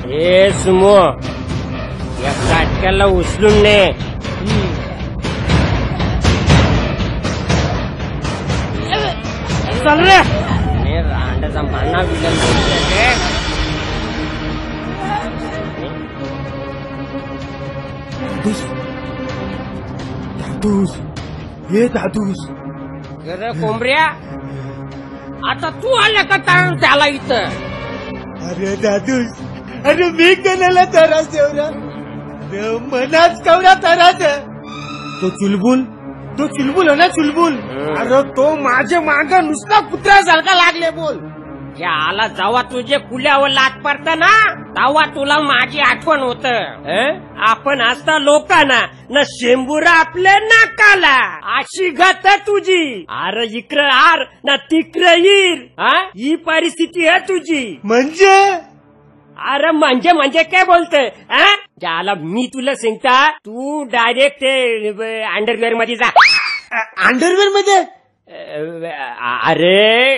ए Sumo, या काटक्याला उचलून ने. चल रे. रांडाचा माना विलन बोलतोय. दादूस, हे दादूस. अरे कोंबड्या, आता तू आला का त्याला इथं? अरे दादूस, अरे मी केलेला त्रास एवढा, अरे मनाच केवढा त्रास. तो चुलबुल ना चुलबुल, अरे तो माझ्या माग नुसता कुत्र्यासारखा लागले. बोल, याला जेव्हा तुझे कुल्यावर लाट पडत ना, तेव्हा तुला माझी आठवण होत. आपण असता लोकांना न शेंबुरा आपले नाकाला, अशी गत तुझी. अरे इकडं आर ना तिकडं येर, ही परिस्थिती आहे तुझी. म्हणजे अरे म्हणजे काय बोलतोय? ज्याला मी तुला सांगता, तू डायरेक्ट ते अंडरवेअर मध्ये जा. अंडरवेअर मध्ये? अरे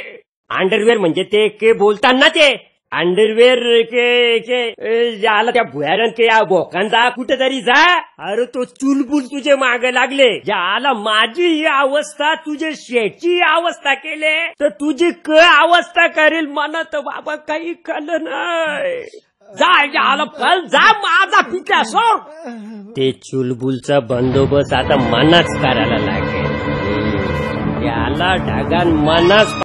अंडरवेअर म्हणजे ते के बोलताना ते अंडरवेअर के ज्याला त्या भुयारण के बोकांचा कुठेतरी जा. अरे तो चुलबुल तुझे मागे लागले. ज्याला माझी ही अवस्था तुझे शेठची अवस्था केले, तर तुझी अवस्था करेल मला तर बाबा काही कळलं नाही. जा पल जा, माझा पित्या सोड. ते चुलबुलचा बंदोबस्त आता मनाच करायला लागेल. त्याला ढगान मनाच